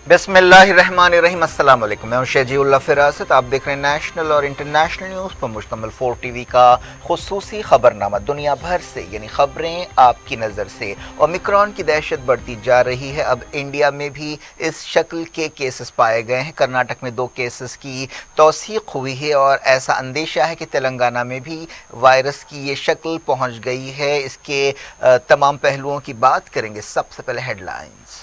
बिस्मिल्लाहिर्रहमानिर्रहीम। अस्सलाम वालेकुम। मैं हूं शजीउल्लाह फिरासत। आप देख रहे हैं नेशनल और इंटरनेशनल न्यूज़ पर मुश्तमिल 4 टीवी का खुसूसी खबरनामा। दुनिया भर से यानी खबरें आपकी नज़र से। ओमिक्रॉन की दहशत बढ़ती जा रही है। अब इंडिया में भी इस शक्ल के केसेस पाए गए हैं। कर्नाटक में 2 केसेस की तौसीक हुई है और ऐसा अंदेशा है कि तेलंगाना में भी वायरस की ये शक्ल पहुँच गई है। इसके तमाम पहलुओं की बात करेंगे। सबसे पहले हेडलाइंस।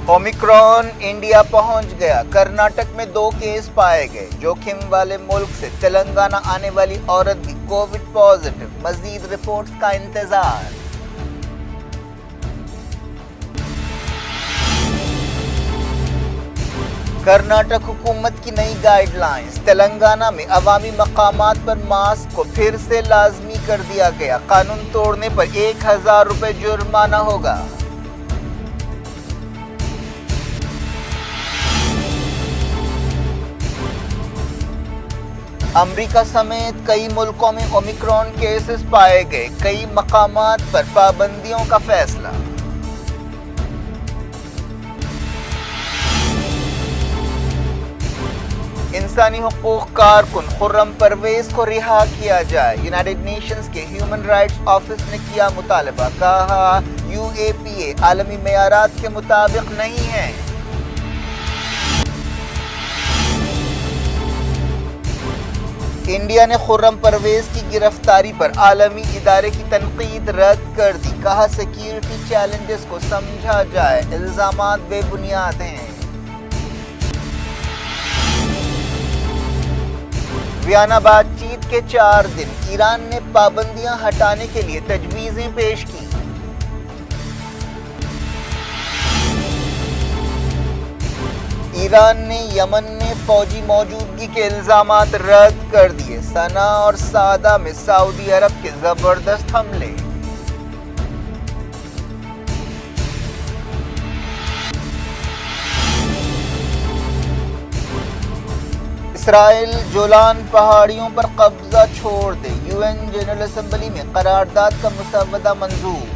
ओमिक्रॉन इंडिया पहुंच गया। कर्नाटक में 2 केस पाए गए। जोखिम वाले मुल्क से तेलंगाना आने वाली औरत भी कोविड पॉजिटिव। मजीद रिपोर्ट्स का इंतजार। कर्नाटक हुकूमत की नई गाइडलाइंस। तेलंगाना में अवामी मकामात पर मास्क को फिर से लाजमी कर दिया गया। कानून तोड़ने पर 1000 रुपये जुर्माना होगा। अमेरिका समेत कई मुल्कों में ओमिक्रॉन केसेस पाए गए। कई मकामात पर पाबंदियों का फैसला। इंसानी हुकूक कारकुन खुर्रम परवेज को रिहा किया जाए। यूनाइटेड नेशंस के ह्यूमन राइट्स ऑफिस ने किया मुतालबा। कहा यूएपीए आलमी मेयारात के मुताबिक नहीं है। इंडिया ने खुर्रम परवेज की गिरफ्तारी पर आलमी इदारे की तनकीद रद्द कर दी। कहा सिक्योरिटी चैलेंजेस को समझा जाए। इल्जामात बेबुनियाद हैं। वियना बातचीत के 4 दिन। ईरान ने पाबंदियां हटाने के लिए तजवीजें पेश की। ईरान ने यमन में फौजी मौजूदगी के इल्जामात रद्द कर दिए। सना और सादा में सऊदी अरब के जबरदस्त हमले। इसराइल जोलान पहाड़ियों पर कब्जा छोड़ दे। यूएन जनरल असेंबली में करारदाद का मुसवदा मंजूर।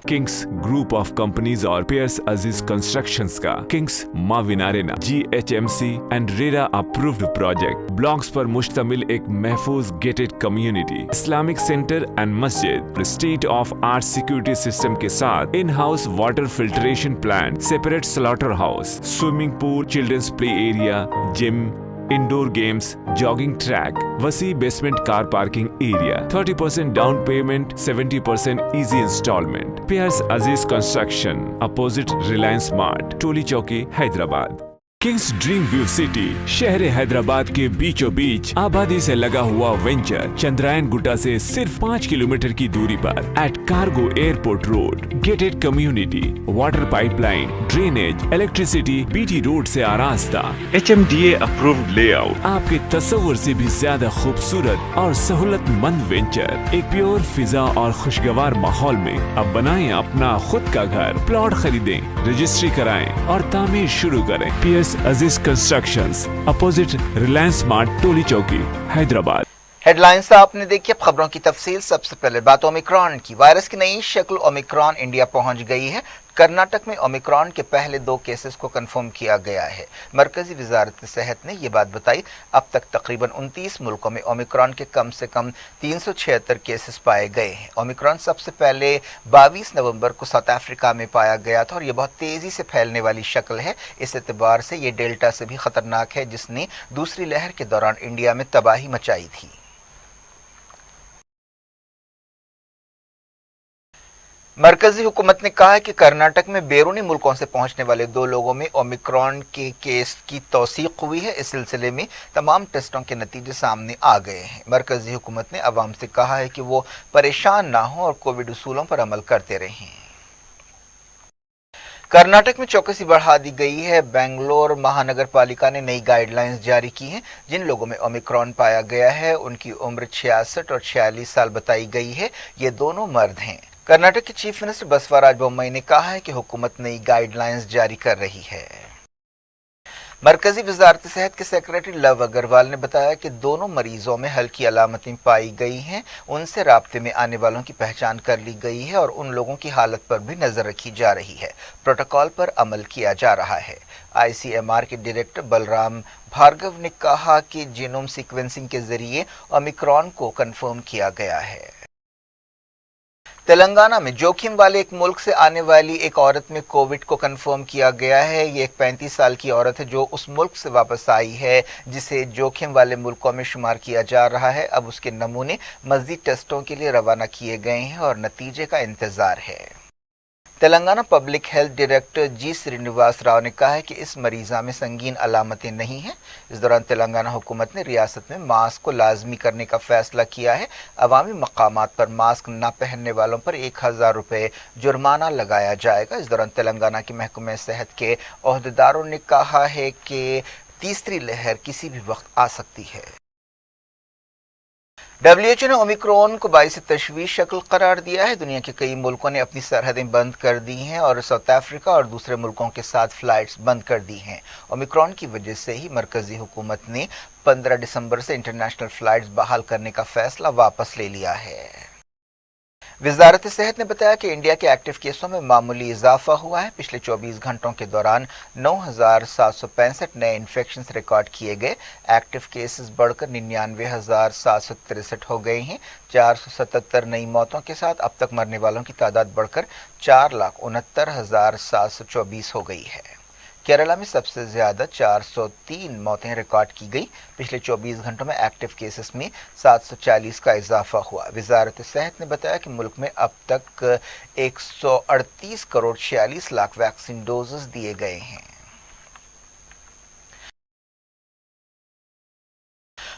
किंग्स ग्रुप ऑफ कंपनीज और पियर्स अजीज कंस्ट्रक्शंस का King's Mavin arena GHMC and RERA approved project blocks पर मुश्तमिल एक महफूज gated community, Islamic centre and मस्जिद, state of art security system के साथ in house water filtration plant, separate slaughter house, swimming pool, children's play area, gym, indoor games, jogging track, वसी basement car parking area, 30% down payment, 70% easy instalment. Pierce अजीज construction, opposite Reliance mart, टोली चौकी, Hyderabad. Kings dream view city शहर हैदराबाद के बीचों बीच आबादी से लगा हुआ venture Chandrayaan Gutta से सिर्फ 5 किलोमीटर की दूरी पर at cargo airport road, gated community, water pipeline, drainage, electricity, BT road से आरास्ता, HMDA अप्रूव्ड लेआउट, आपके तस्वुर से भी ज्यादा खूबसूरत और सहूलतमंद वेंचर एक प्योर फिजा और खुशगवार माहौल में। अब बनाएं अपना खुद का घर। प्लॉट खरीदें, रजिस्ट्री कराएं और तामीर शुरू करें। Piers Aziz constructions, opposite Reliance mart, टोली चौकी, हैदराबाद। हेडलाइंस आपने देखी। अब खबरों की तफसील। सबसे पहले बात ओमिक्रॉन की। वायरस की नई शक्ल ओमिक्रॉन इंडिया पहुंच गई है। कर्नाटक में ओमिक्रॉन के पहले 2 केसेस को कंफर्म किया गया है। मरकजी वजारत सेहत ने यह बात बताई। अब तक तकरीबन 29 मुल्कों में ओमिक्रॉन के कम से कम 376 केसेस पाए गए हैं। ओमिक्रॉन सबसे पहले 22 नवंबर को साउथ अफ्रीका में पाया गया था और यह बहुत तेज़ी से फैलने वाली शक्ल है। इस एतबार से ये डेल्टा से भी ख़तरनाक है, जिसने दूसरी लहर के दौरान इंडिया में तबाही मचाई थी। मरकजी हुकूमत ने कहा है कि कर्नाटक में बैरूनी मुल्कों से पहुंचने वाले 2 लोगों में ओमिक्रॉन के केस की तौसीक हुई है। इस सिलसिले में तमाम टेस्टों के नतीजे सामने आ गए हैं। मरकजी हुकूमत ने अवाम से कहा है कि वो परेशान ना हो और कोविड उसूलों पर अमल करते रहें। कर्नाटक में चौकसी बढ़ा दी गई है। बेंगलोर महानगर पालिका ने नई गाइडलाइंस जारी की हैं। जिन लोगों में ओमिक्रॉन पाया गया है उनकी उम्र 66 और 46 साल बताई गई है। ये दोनों मर्द हैं। कर्नाटक के चीफ मिनिस्टर बसवराज बोम्मई ने कहा है कि हुकूमत नई गाइडलाइंस जारी कर रही है। मरकजी वजारत सेहत के सेक्रेटरी लव अग्रवाल ने बताया कि दोनों मरीजों में हल्की अलामतें पाई गई हैं, उनसे राब्ते में आने वालों की पहचान कर ली गई है और उन लोगों की हालत पर भी नजर रखी जा रही है। प्रोटोकॉल पर अमल किया जा रहा है। ICMR के डायरेक्टर बलराम भार्गव ने कहा कि जीनोम सीक्वेंसिंग के जरिए ओमिक्रॉन को कंफर्म किया गया है। तेलंगाना में जोखिम वाले एक मुल्क से आने वाली एक औरत में कोविड को कंफर्म किया गया है। ये एक 35 साल की औरत है जो उस मुल्क से वापस आई है जिसे जोखिम वाले मुल्कों में शुमार किया जा रहा है। अब उसके नमूने मजीद टेस्टों के लिए रवाना किए गए हैं और नतीजे का इंतजार है। तेलंगाना पब्लिक हेल्थ डायरेक्टर जी श्रीनिवास राव ने कहा है कि इस मरीजा में संगीन अलामतें नहीं हैं। इस दौरान तेलंगाना हुकूमत ने रियासत में मास्क को लाजमी करने का फैसला किया है। अवामी मकामात पर मास्क न पहनने वालों पर 1000 रुपये जुर्माना लगाया जाएगा। इस दौरान तेलंगाना के महकमे सेहत के अहदेदारों ने कहा है कि तीसरी लहर किसी भी वक्त आ सकती है। WHO ने ओमिक्रॉन को बाइस तशवीश शक्ल करार दिया है। दुनिया के कई मुल्कों ने अपनी सरहदें बंद कर दी हैं और साउथ अफ्रीका और दूसरे मुल्कों के साथ फ्लाइट्स बंद कर दी हैं। ओमिक्रॉन की वजह से ही मरकजी हुकूमत ने 15 दिसंबर से इंटरनेशनल फ्लाइट्स बहाल करने का फैसला वापस ले लिया है। वजारत सेहत ने बताया कि इंडिया के एक्टिव केसों में मामूली इजाफा हुआ है। पिछले 24 घंटों के दौरान 9765 नए इन्फेक्शन रिकॉर्ड किए गए। एक्टिव केसेस बढ़कर 99,763 हो गए हैं। 477 नई मौतों के साथ अब तक मरने वालों की तादाद बढ़कर 4,69,724 हो गई है। केरला में सबसे ज्यादा 403 मौतें रिकॉर्ड की गई। पिछले 24 घंटों में एक्टिव केसेस में 740 का इजाफा हुआ। वजारत सेहत ने बताया कि मुल्क में अब तक 138 करोड़ 46 लाख वैक्सीन डोजेस दिए गए हैं।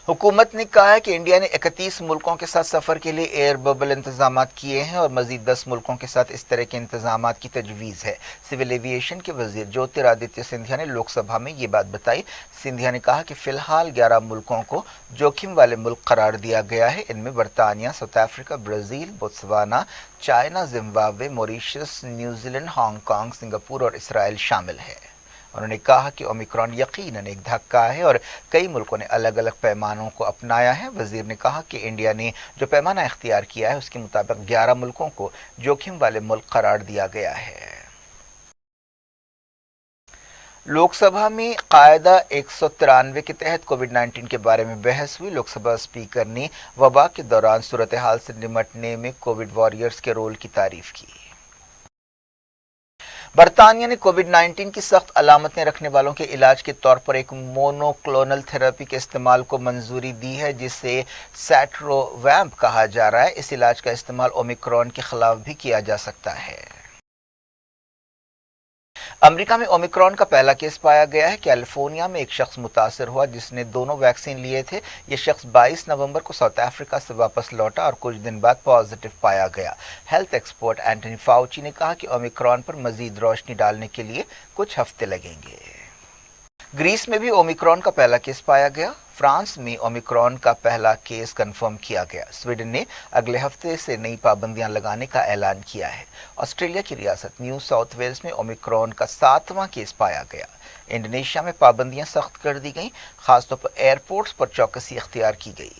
हुकूमत ने कहा है कि इंडिया ने 31 मुल्कों के साथ सफर के लिए एयर बबल इंतजाम किए हैं और मजीद 10 मुल्कों के साथ इस तरह के इंतजाम की तजवीज़ है। सिविल एविएशन के वजीर ज्योतिरादित्य सिंधिया ने लोकसभा में ये बात बताई। सिंधिया ने कहा कि फिलहाल 11 मुल्कों को जोखिम वाले मुल्क करार दिया गया है। इनमें बरतानिया, south Africa, Brazil, Botswana, China, Zimbabwe, Mauritius, New Zealand, Hong Kong, Singapore और इसराइल शामिल है। उन्होंने कहा कि ओमिक्रॉन यकीनन एक धक्का है और कई मुल्कों ने अलग अलग पैमानों को अपनाया है। वजीर ने कहा कि इंडिया ने जो पैमाना इख्तियार किया है उसके मुताबिक 11 मुल्कों को जोखिम वाले मुल्क करार दिया गया है। लोकसभा में कायदा 193 के तहत कोविड-19 के बारे में बहस हुई। लोकसभा स्पीकर ने वबा के दौरान सूरत हाल से निपटने में कोविड वॉरियर्स के रोल की तारीफ की। बरतानिया ने कोविड-19 की सख्त अलामतें रखने वालों के इलाज के तौर पर एक मोनोक्लोनल थेरेपी के इस्तेमाल को मंजूरी दी है जिसे सैट्रोवैम्प कहा जा रहा है। इस इलाज का इस्तेमाल ओमिक्रॉन के खिलाफ भी किया जा सकता है। अमेरिका में ओमिक्रॉन का पहला केस पाया गया है। कैलिफोर्निया में एक शख्स मुतासर हुआ जिसने दोनों वैक्सीन लिए थे। ये शख्स 22 नवंबर को साउथ अफ्रीका से वापस लौटा और कुछ दिन बाद पॉजिटिव पाया गया। हेल्थ एक्सपर्ट एंटनी फाउची ने कहा कि ओमिक्रॉन पर मजीद रोशनी डालने के लिए कुछ हफ्ते लगेंगे। ग्रीस में भी ओमिक्रॉन का पहला केस पाया गया। फ्रांस में ओमिक्रॉन का पहला केस कंफर्म किया गया। स्वीडन ने अगले हफ्ते से नई पाबंदियां लगाने का ऐलान किया है। ऑस्ट्रेलिया की रियासत न्यू साउथ वेल्स में ओमिक्रॉन का 7वां केस पाया गया। इंडोनेशिया में पाबंदियां सख्त कर दी गईं, खासतौर पर एयरपोर्ट्स पर चौकसी इख्तियार की गई।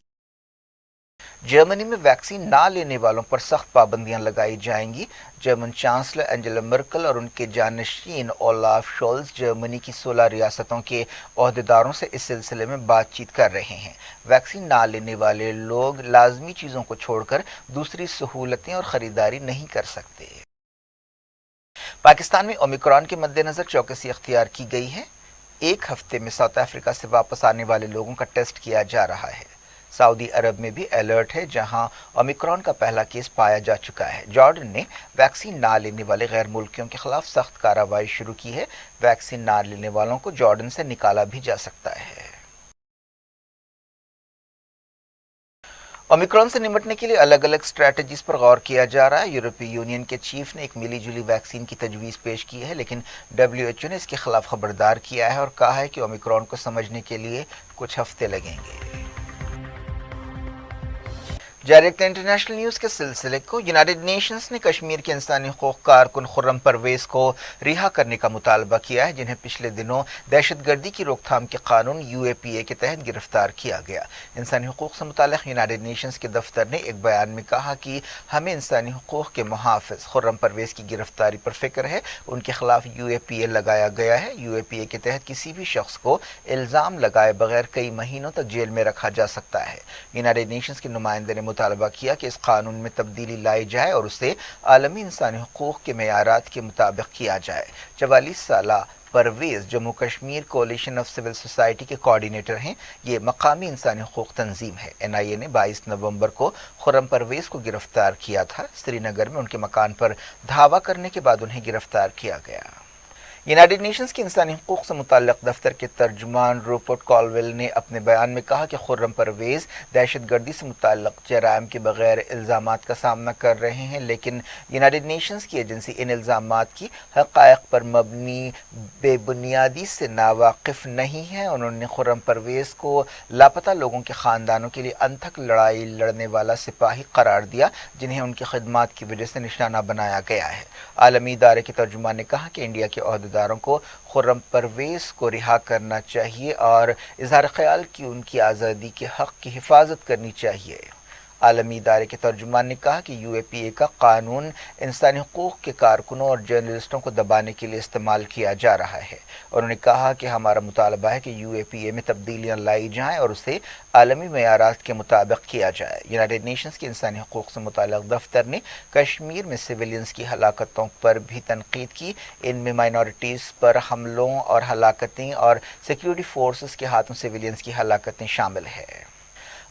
जर्मनी में वैक्सीन ना लेने वालों पर सख्त पाबंदियां लगाई जाएंगी। जर्मन चांसलर एंजेला मर्केल और उनके जानशीन ओलाफ शोल्ज जर्मनी की 16 रियासतों के अहदेदारों से इस सिलसिले में बातचीत कर रहे हैं। वैक्सीन ना लेने वाले लोग लाजमी चीज़ों को छोड़कर दूसरी सहूलतें और ख़रीदारी नहीं कर सकते। पाकिस्तान में ओमिक्रॉन के मद्देनज़र चौकसी इख्तियार की गई है। एक हफ्ते में साउथ अफ्रीका से वापस आने वाले लोगों का टेस्ट किया जा रहा है। सऊदी अरब में भी अलर्ट है जहां ओमिक्रॉन का पहला केस पाया जा चुका है। जॉर्डन ने वैक्सीन ना लेने वाले गैर मुल्कियों के खिलाफ सख्त कार्रवाई शुरू की है। वैक्सीन ना लेने वालों को जॉर्डन से निकाला भी जा सकता है। ओमिक्रॉन से निपटने के लिए अलग अलग स्ट्रैटेजीज पर गौर किया जा रहा है। यूरोपीय यूनियन के चीफ ने एक मिली जुली वैक्सीन की तजवीज़ पेश की है, लेकिन WHO ने इसके खिलाफ खबरदार किया है और कहा है कि ओमिक्रॉन को समझने के लिए कुछ हफ्ते लगेंगे। डायरेक्ट इंटरनेशनल न्यूज़ के सिलसिले को यूनाइटेड नेशंस ने कश्मीर के इंसानी हकूक़ कारकुन खुर्रम परवेज़ को रिहा करने का मुतालबा किया है, जिन्हें पिछले दिनों दहशतगर्दी की रोकथाम के कानून UAPA के तहत गिरफ्तार किया गया। इंसानी हकूक़ से मुताल्लिक़ यूनाइटेड नेशंस के दफ्तर ने एक बयान में कहा कि हमें इंसानी हकूक़ के मुहाफ़िज़ खुर्रम परवेज़ की गिरफ्तारी पर फिक्र है। उनके खिलाफ UAPA लगाया गया है। UAPA के तहत किसी भी शख्स को इल्ज़ाम लगाए बगैर कई महीनों तक जेल में रखा जा सकता है। यूनाइटेड नेशंस के नुमाइंदे ने मुतालबा किया कि इस कानून में तब्दीली लाई जाए और उसे आलमी इंसानी हकूक़ के मेयारात के मुताबिक किया जाए। 44 साला Parvez Jammu Kashmir कोalition of civil society के कोऑर्डिनेटर हैं। ये मकामी इंसानी हकूक़ तंजीम है। NIA ने 22 नवंबर को खुर्रम परवेज़ को गिरफ्तार किया था। श्रीनगर में उनके मकान पर धावा करने के बाद उन्हें गिरफ्तार किया गया। यूनाइटेड नेशंस के इंसानी हकूक़ से मुताल्लिक़ दफ्तर के तर्जुमान रूपर्ट कॉलवेल ने अपने बयान में कहा कि खुर्रम परवेज़ दहशतगर्दी से मुताल्लिक़ जराइम के बगैर इल्ज़ामात का सामना कर रहे हैं, लेकिन यूनाइटेड नेशंस की एजेंसी इन इल्ज़ामात की हक़ाइक़ पर मबनी बेबुनियादी से नावाकिफ़ नहीं है। उन्होंने खुर्रम परवेज़ को लापता लोगों के ख़ानदानों के लिए अनथक लड़ाई लड़ने वाला सिपाही करार दिया, जिन्हें उनकी खिदमात की वजह से निशाना बनाया गया है। आलमी इदारे के तर्जुमान ने कहा कि इंडिया के अहदेदारों को खुर्रम परवेज़ को रिहा करना चाहिए और इज़हार ख्याल की उनकी आज़ादी के हक़ की हिफाजत करनी चाहिए। आलमी इदारे के तर्जुमान ने कहा कि UAPA का कानून इंसानी हकूक़ के कारकुनों और जर्नलिस्टों को दबाने के लिए इस्तेमाल किया जा रहा है। उन्होंने कहा कि हमारा मुतालबा है कि UAPA में तब्दीलियाँ लाई जाएँ और उसे आलमी मेयारात के मुताबिक किया जाए। यूनाइटेड नेशंस के इंसानी हकूक़ से मुताल्लिक़ दफ्तर ने कश्मीर में सिविलियंस की हलाकतों पर भी तनकीद की। इनमें माइनॉरिटीज़ पर हमलों और हलाकतें और सिक्योरिटी फोर्सेस के हाथों सिविलियंस की हलाकतें शामिल हैं।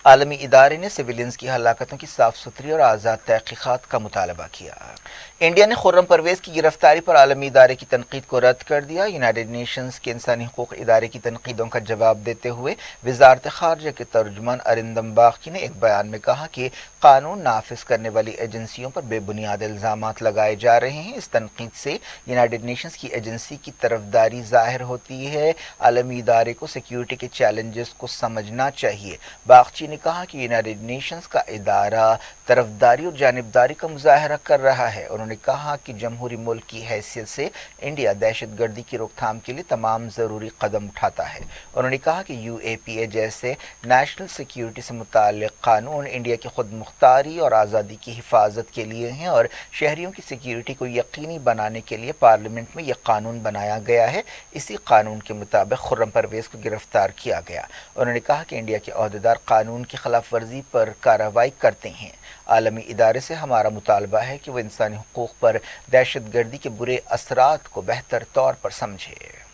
आलमी इदारे ने सिविलियंस की हलाकतों की साफ सुथरी और आज़ाद तहक़ीक़ात का मुतालबा किया। इंडिया ने खुर्रम परवेज़ की गिरफ्तारी पर आलमी इदारे की तनकीद को रद्द कर दिया। यूनाइटेड नेशंस के इंसानी हकूक़ इदारे की तनकीदों का जवाब देते हुए वज़ारत ख़ारजा के तर्जुमान अरिंदम बाग़ी ने एक बयान में कहा कि कानून नाफिज करने वाली एजेंसियों पर बेबुनियाद इल्ज़ामात लगाए जा रहे हैं। इस तनकीद से यूनाइटेड नेशंस की एजेंसी की तरफदारी ज़ाहिर होती है। आलमी इदारे को सिक्योरिटी के चैलेंजेस को समझना चाहिए। बागची ने कहा कि यूनाइटेड नेशंस का इदारा तरफदारी और जानिबदारी का मुजाहरा कर रहा है। उन्होंने कहा कि जमहूरी मुल्क की हैसियत से इंडिया दहशतगर्दी की रोकथाम के लिए तमाम ज़रूरी कदम उठाता है। उन्होंने कहा कि UAPA जैसे नेशनल सिक्योरिटी से मुताल्लिक़ कानून इंडिया की खुद मुख्तारी और आज़ादी की हिफाजत के लिए हैं और शहरियों की सिक्योरिटी को यकीनी बनाने के लिए पार्लियामेंट में यह कानून बनाया गया है। इसी कानून के मुताबिक खुर्रम परवेज़ को गिरफ्तार किया गया। उन्होंने कहा कि इंडिया के अहदेदार कानून की खिलाफ वर्जी पर कार्रवाई करते हैं। आलमी इदारे से हमारा मुतालबा है कि वह इंसानी हकूक़ पर दहशतगर्दी के बुरे असरात को बेहतर तौर पर समझे।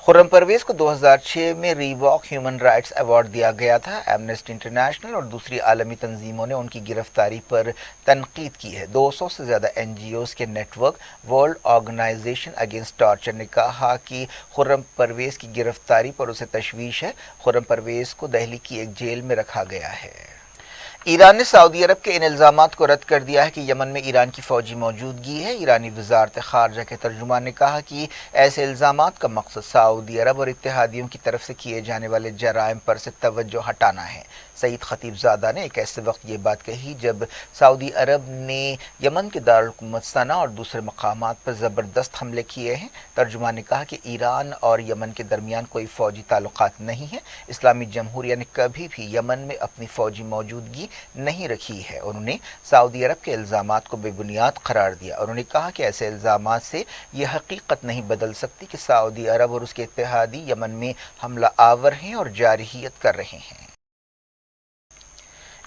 खुर्रम परवेज़ को 2006 में रीवॉक ह्यूमन राइट्स अवार्ड दिया गया था। एमनेस्टी इंटरनेशनल और दूसरी आलमी तंजीमों ने उनकी गिरफ्तारी पर तनकीद की है। 200 से ज़्यादा NGOs के network world organisation against torture ने कहा कि खुर्रम परवेज़ की गिरफ्तारी पर उसे तशवीश है। खुर्रम परवेज़ को दिल्ली की एक जेल में रखा गया है। ईरान ने सऊदी अरब के इन इल्ज़ामात को रद्द कर दिया है कि यमन में ईरान की फ़ौजी मौजूदगी है। ईरानी वज़ारत ख़ारजा के तर्जुमान ने कहा कि ऐसे इल्ज़ामात का मकसद सऊदी अरब और इत्तेहादियों की तरफ से किए जाने वाले जराइम पर से तवज्जो हटाना है। सईद खतीबज़ादा ने एक ऐसे वक्त ये बात कही जब सऊदी अरब ने यमन के दारुल हुकूमत सना और दूसरे मकामात पर ज़बरदस्त हमले किए हैं। तर्जुमान ने कहा कि ईरान और यमन के दरमियान कोई फ़ौजी ताल्लुकात नहीं है। इस्लामी जमहूरिया ने कभी भी यमन में अपनी फ़ौजी मौजूदगी नहीं रखी है। उन्होंने सऊदी अरब के इल्ज़ामात को बेबुनियाद करार दिया। उन्होंने कहा कि ऐसे इल्ज़ामात से यह हकीकत नहीं बदल सकती कि सऊदी अरब और उसके इत्तेहादी यमन में हमला आवर हैं और जारहियत कर रहे हैं।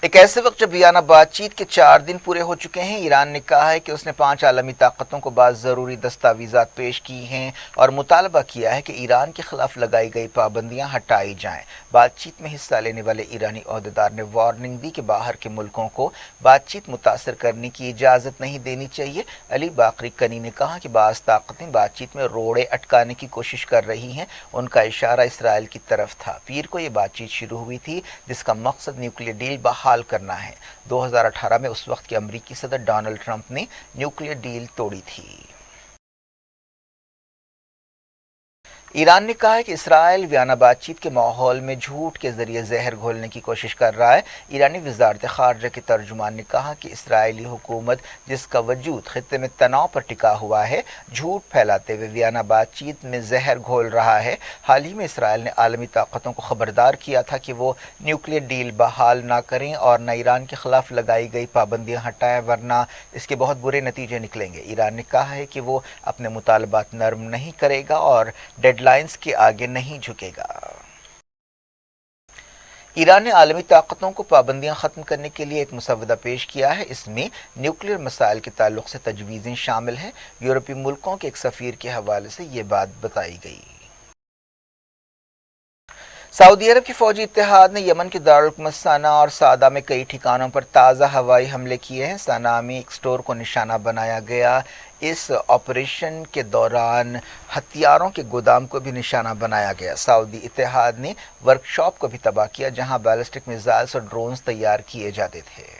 एक ऐसे वक्त जब वियना बातचीत के 4 दिन पूरे हो चुके हैं, ईरान ने कहा है कि उसने 5 आलमी ताकतों को बाद ज़रूरी दस्तावेज़ात पेश की हैं और मुतालबा किया है कि ईरान के खिलाफ लगाई गई पाबंदियां हटाई जाएं। बातचीत में हिस्सा लेने वाले ईरानी अहदेदार ने वार्निंग दी कि बाहर के मुल्कों को बातचीत मुतासर करने की इजाज़त नहीं देनी चाहिए। अली बाकरी कनी ने कहा कि बाज़ ताकतें बातचीत में रोड़े अटकाने की कोशिश कर रही हैं। उनका इशारा इसराइल की तरफ था। पीर को ये बातचीत शुरू हुई थी जिसका मकसद न्यूक्लियर डील बहाल करना है। 2018 में उस वक्त के अमेरिकी सदर डोनाल्ड ट्रंप ने न्यूक्लियर डील तोड़ी थी। ایران نے کہا ہے کہ اسرائیل ویانا بات چیت کے ماحول میں جھوٹ کے ذریعے زہر گھولنے کی کوشش کر رہا ہے۔ ایرانی وزارت خارجہ کے ترجمان نے کہا کہ اسرائیلی حکومت جس کا وجود خطے میں تناؤ پر ٹکا ہوا ہے، جھوٹ پھیلاتے ہوئے ویانا بات چیت میں زہر گھول رہا ہے۔ حال ہی میں اسرائیل نے عالمی طاقتوں کو خبردار کیا تھا کہ وہ نیوکلیئر ڈیل بحال نہ کریں اور نہ ایران کے خلاف لگائی گئی پابندیاں ہٹائیں، ورنہ اس کے بہت برے نتیجے نکلیں گے۔ ایران نے کہا ہے کہ وہ اپنے مطالبات نرم نہیں کرے گا اور ڈیڈ لائنز کے آگے نہیں جھکے گا۔ ایران نے عالمی طاقتوں کو پابندیاں ختم کرنے کے لیے ایک مسودہ پیش کیا ہے۔ اس میں نیوکلیئر مسائل کے تعلق سے تجویزیں شامل ہیں۔ یورپی ملکوں کے ایک سفیر کے حوالے سے یہ بات بتائی گئی۔ سعودی عرب کی فوجی اتحاد نے یمن کے دارالحکومت صنعا اور صعدہ میں کئی ٹھکانوں پر تازہ ہوائی حملے کیے ہیں۔ صنعا میں ایک سٹور کو نشانہ بنایا گیا۔ اس آپریشن کے دوران ہتھیاروں کے گودام کو بھی نشانہ بنایا گیا۔ سعودی اتحاد نے ورکشاپ کو بھی تباہ کیا جہاں بیلسٹک میزائلز اور ڈرونز تیار کیے جاتے تھے۔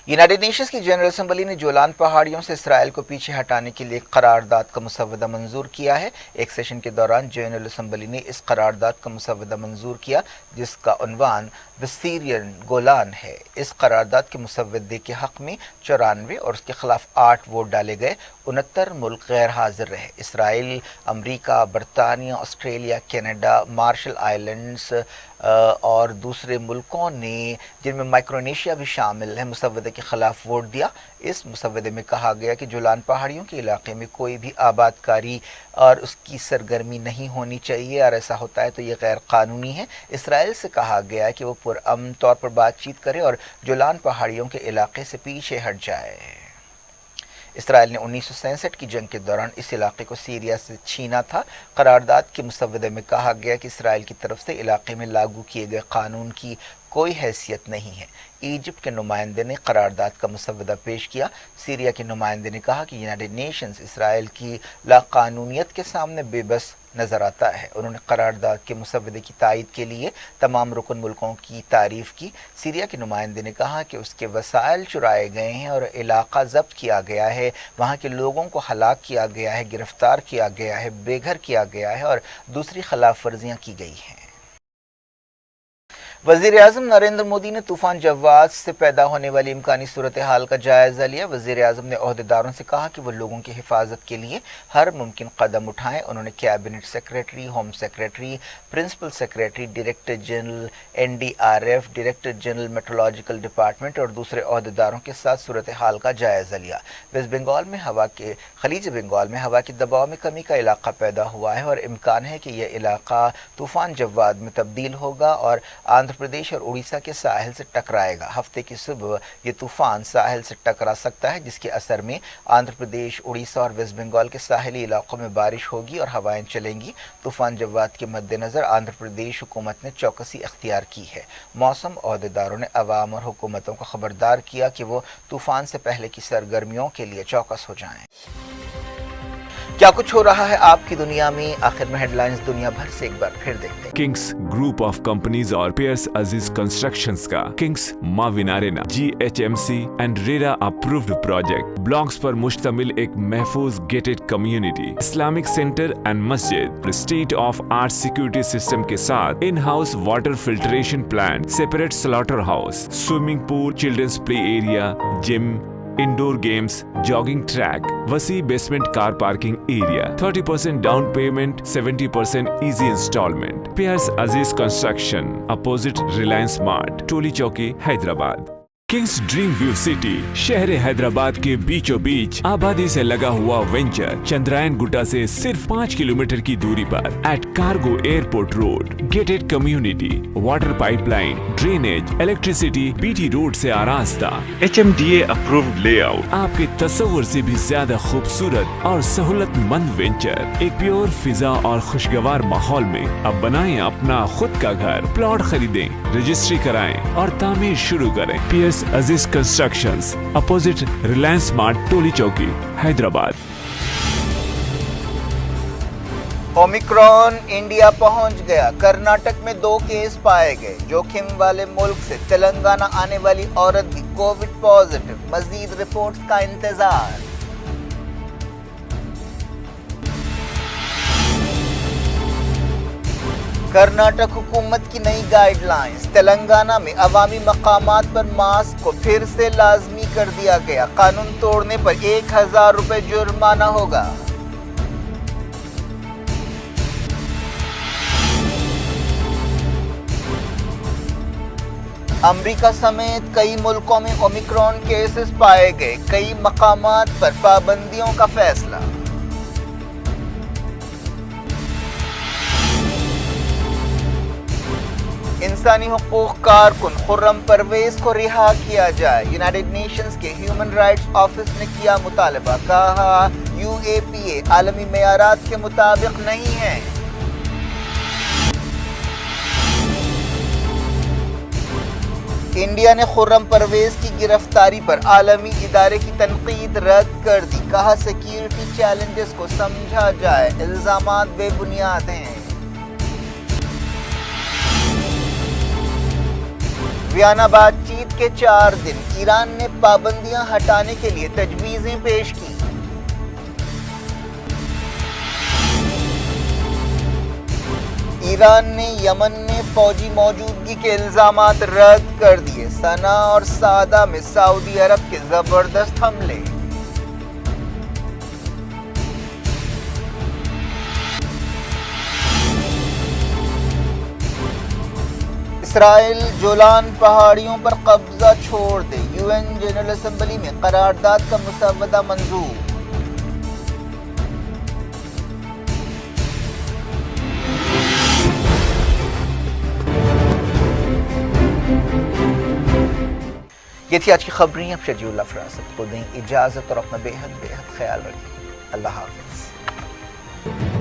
یونائیٹڈ نیشنز کی جنرل اسمبلی نے جولان پہاڑیوں سے اسرائیل کو پیچھے ہٹانے کے لیے ایک قرارداد کا مسودہ منظور کیا ہے۔ ایک سیشن کے دوران جنرل اسمبلی نے اس قرارداد کا مسودہ منظور کیا جس کا عنوان ویسٹرین گولان ہے۔ اس قرارداد کے مسودے کے حق میں 94 اور اس کے خلاف 8 ووٹ ڈالے گئے۔ 69 ملک غیر حاضر رہے۔ اسرائیل، امریکہ، برطانیہ، آسٹریلیا، کینیڈا، مارشل آئلینڈز اور دوسرے ملکوں نے، جن میں مائکرونیشیا بھی شامل ہے، مسودے کے خلاف ووٹ دیا۔ اس مسودے میں کہا گیا کہ جولان پہاڑیوں کے علاقے میں کوئی بھی آباد کاری اور اس کی سرگرمی نہیں ہونی چاہیے، اور ایسا ہوتا ہے تو یہ غیر قانونی ہے۔ اسرائیل سے کہا گیا کہ وہ پرامن طور پر بات چیت کرے اور جولان پہاڑیوں کے علاقے سے پیچھے ہٹ جائے۔ اسرائیل نے 1967 کی جنگ کے دوران اس علاقے کو سیریا سے چھینا تھا۔ قرارداد کے مسودے میں کہا گیا کہ اسرائیل کی طرف سے علاقے میں لاگو کیے گئے قانون کی کوئی حیثیت نہیں ہے۔ ایجپٹ کے نمائندے نے قرارداد کا مسودہ پیش کیا۔ سیریا کے نمائندے نے کہا کہ یونائیٹڈ نیشنز اسرائیل کی لاقانونیت کے سامنے بے بس نظر آتا ہے۔ انہوں نے قرارداد کے مسودے کی تائید کے لیے تمام رکن ملکوں کی تعریف کی۔ سیریا کے نمائندے نے کہا کہ اس کے وسائل چرائے گئے ہیں اور علاقہ ضبط کیا گیا ہے، وہاں کے لوگوں کو ہلاک کیا گیا ہے، گرفتار کیا گیا ہے، بے گھر کیا گیا ہے اور دوسری خلاف ورزیاں کی گئی ہیں۔ وزیر اعظم نریندر مودی نے طوفان جواد سے پیدا ہونے والی امکانی صورتحال کا جائزہ لیا۔ وزیر اعظم نے عہدیداروں سے کہا کہ وہ لوگوں کی حفاظت کے لیے ہر ممکن قدم اٹھائیں۔ انہوں نے cabinet secretary, home secretary, principal secretary, director general NDRF، director general meteorological department اور دوسرے عہدیداروں کے ساتھ صورتحال کا جائزہ لیا۔ ویسٹ بنگال میں خلیج بنگال میں ہوا کے دباؤ میں کمی کا علاقہ پیدا ہوا ہے اور امکان ہے کہ یہ علاقہ طوفان جواد میں تبدیل ہوگا اور آندھرا پردیش اور اڑیسہ کے ساحل سے ٹکرائے گا۔ ہفتے کی صبح یہ طوفان ساحل سے ٹکرا سکتا ہے، جس کے اثر میں آندھرا پردیش، اڑیسہ اور ویسٹ بنگال کے ساحلی علاقوں میں بارش ہوگی اور ہوائیں چلیں گی۔ طوفان جواد کے مد نظر آندھرا پردیش حکومت نے چوکسی اختیار کی ہے۔ موسم عہدیداروں نے عوام اور حکومتوں کو خبردار کیا کہ وہ طوفان سے پہلے کی سرگرمیوں کے لیے چوکس ہو جائیں۔ کیا کچھ ہو رہا ہے آپ کی دنیا میں؟ آخر میں ہیڈ لائنز دنیا بھر سے ایک بار پھر دیکھتے ہیں۔ کنگس گروپ آف کمپنیز اور پیئرس عزیز کنسٹرکشنز کا King's Mavin arena GHMC and RERA approved project blocks پر مشتمل ایک محفوظ gated community, Islamic centre and مسجد، state of art security system کے ساتھ in house water filtration plant, separate slaughter house, swimming pool, children's play area, gym, indoor games, jogging track, وسیع basement car parking area, 30% down payment, 70% easy instalment. Pierce عزیز construction, opposite Reliance Mart, Toli Chowki, Hyderabad. Kings dream view city, شہر حیدرآباد کے بیچوں بیچ آبادی سے لگا ہوا venture, Chandrayan گٹا سے صرف 5 kilometre کی دوری پر، at cargo airport road, gated community, water pipe line, drainage, electricity, BT road سے آراستہ، HMDA اپرووڈ لے آؤٹ، آپ کے تصور سے بھی زیادہ خوبصورت اور سہولت مند وینچر، ایک پیور فضا اور خوشگوار ماحول میں۔ اب بنائیں اپنا خود کا گھر، پلاٹ خریدیں، رجسٹری کرائیں اور تعمیر شروع کریں۔ Periods Aziz constructions, opposite Reliance Mart, Toli Chowki, Hyderabad. Omicron India پہنچ گیا، کرناٹک میں 2 کیس پائے گئے۔ جوخم والے ملک سے تلنگانہ آنے والی عورت بھی کووڈ پازیٹو، مزید رپورٹس کا انتظار۔ کرناٹک حکومت کی نئی گائیڈ لائنز، تلنگانہ میں عوامی مقامات پر ماسک کو پھر سے لازمی کر دیا گیا، قانون توڑنے پر 1000 روپے جرمانہ ہوگا۔ امریکہ سمیت کئی ملکوں میں اومیکرون کیسز پائے گئے، کئی مقامات پر پابندیوں کا فیصلہ۔ انسانی حقوق کارکن خرم پرویز کو رہا کیا جائے، یونائیٹڈ نیشنز کے ہیومن رائٹس آفس نے کیا مطالبہ، کہا UAPA عالمی معیارات کے مطابق نہیں ہے۔ انڈیا نے خرم پرویز کی گرفتاری پر عالمی ادارے کی تنقید رد کر دی، کہا سیکیورٹی چیلنجز کو سمجھا جائے، الزامات بے بنیاد ہیں۔ ویانا بات چیت کے 4 دن، ایران نے پابندیاں ہٹانے کے لیے تجویزیں پیش کی۔ ایران نے یمن میں فوجی موجودگی کے الزامات رد کر دیے، صنعا اور صعدہ میں سعودی عرب کے زبردست حملے۔ اسرائیل جولان پہاڑیوں پر قبضہ چھوڑ دے، UN جنرل اسمبلی میں قرارداد کا مسودہ منظور۔ یہ تھی آج کی خبریں، اب شجیع اللہ فراست کو دیں اجازت اور اپنا بے حد خیال رکھیں۔ اللہ حافظ۔